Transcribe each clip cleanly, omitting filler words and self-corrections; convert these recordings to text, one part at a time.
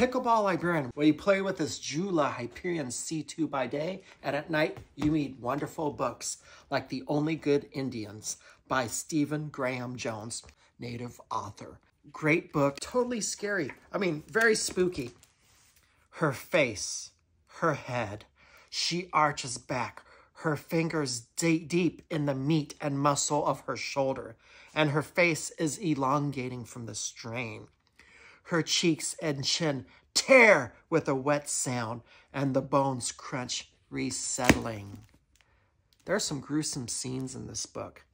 Pickleball Librarian, where you play with this Joola Hyperion C2 by day, and at night you read wonderful books like The Only Good Indians by Stephen Graham Jones, native author. Great book, totally scary. I mean, very spooky. Her face, her head, she arches back, her fingers deep in the meat and muscle of her shoulder, and her face is elongating from the strain. Her cheeks and chin tear with a wet sound, and the bones crunch, resettling. There are some gruesome scenes in this book,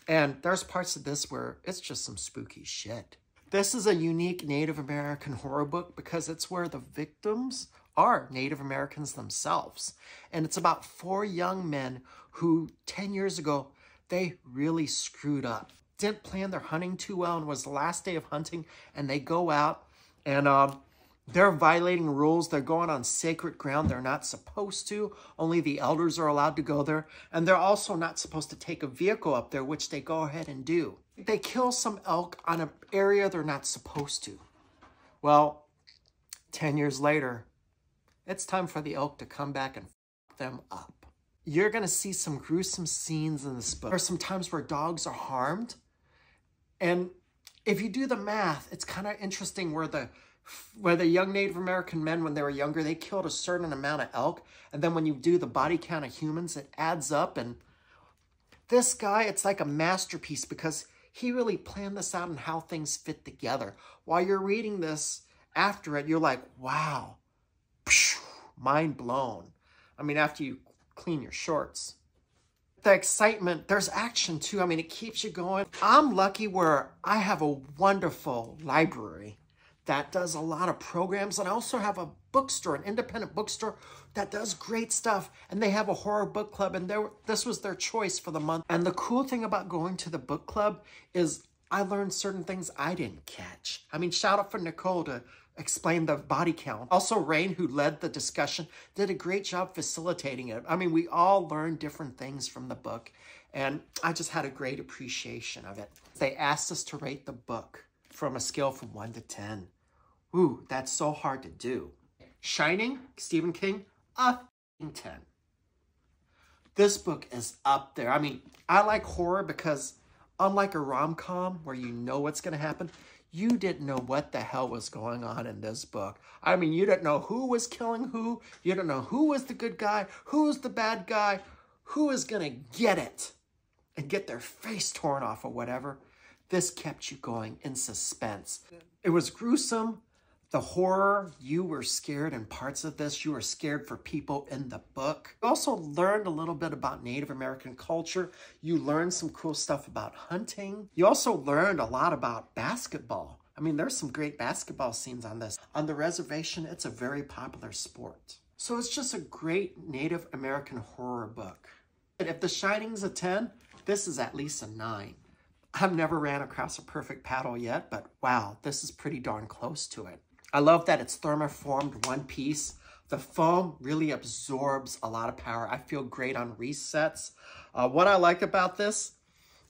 and there's parts of this where it's just some spooky shit. This is a unique Native American horror book because it's where the victims are Native Americans themselves. And it's about 4 young men who 10 years ago, they really screwed up. Didn't plan their hunting too well, and it was the last day of hunting, and they go out and they're violating rules. They're going on sacred ground they're not supposed to. Only the elders are allowed to go there. And they're also not supposed to take a vehicle up there, which they go ahead and do. They kill some elk on an area they're not supposed to. Well, 10 years later, it's time for the elk to come back and f them up. You're going to see some gruesome scenes in this book. There are some times where dogs are harmed. And if you do the math, it's kind of interesting where the young Native American men, when they were younger, they killed a certain amount of elk. And then when you do the body count of humans, it adds up. And this guy, it's like a masterpiece because he really planned this out and how things fit together. While you're reading this, after it, you're like, wow, mind blown. I mean, after you clean your shorts. The excitement, there's action too. I mean, it keeps you going. I'm lucky where I have a wonderful library that does a lot of programs. And I also have a bookstore, an independent bookstore that does great stuff. And they have a horror book club, and this was their choice for the month. And the cool thing about going to the book club is I learned certain things I didn't catch. I mean, shout out for Nicole to explain the body count. Also, Rain, who led the discussion, did a great job facilitating it. I mean, we all learned different things from the book, and I just had a great appreciation of it. They asked us to rate the book from a scale from 1 to 10. Ooh, that's so hard to do. Shining, Stephen King, a 10. This book is up there. I mean, I like horror because unlike a rom-com where you know what's going to happen, you didn't know what the hell was going on in this book. I mean, you didn't know who was killing who. You didn't know who was the good guy, who was the bad guy, who was going to get it and get their face torn off or whatever. This kept you going in suspense. It was gruesome. The horror, you were scared in parts of this. You were scared for people in the book. You also learned a little bit about Native American culture. You learned some cool stuff about hunting. You also learned a lot about basketball. I mean, there's some great basketball scenes on this. On the reservation, it's a very popular sport. So it's just a great Native American horror book. And if The Shining's a 10, this is at least a 9. I've never ran across a perfect paddle yet, but wow, this is pretty darn close to it. I love that it's thermoformed one piece. The foam really absorbs a lot of power. I feel great on resets. What I like about this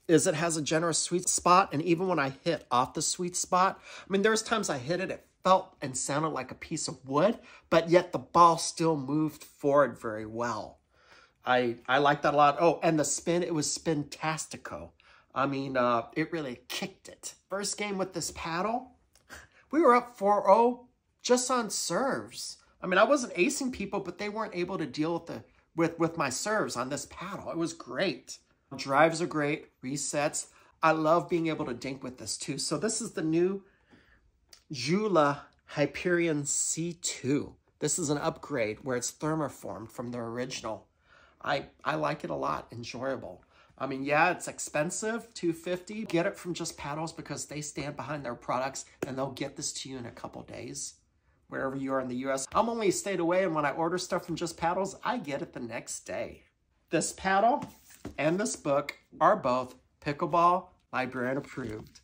is it has a generous sweet spot, and even when I hit off the sweet spot, I mean, there's times I hit it, it felt and sounded like a piece of wood, but yet the ball still moved forward very well. I like that a lot. Oh, and the spin, it was spin-tastico. I mean, it really kicked it. First game with this paddle, we were up 4-0 just on serves. I mean, I wasn't acing people, but they weren't able to deal with my serves on this paddle. It was great. Drives are great. Resets. I love being able to dink with this too. So this is the new Joola Hyperion C2. This is an upgrade where it's thermoformed from the original. I like it a lot. Enjoyable. I mean, yeah, it's expensive, $250. Get it from Just Paddles because they stand behind their products and they'll get this to you in a couple days, wherever you are in the US. I'm only a state away, and when I order stuff from Just Paddles, I get it the next day. This paddle and this book are both Pickleball Librarian approved.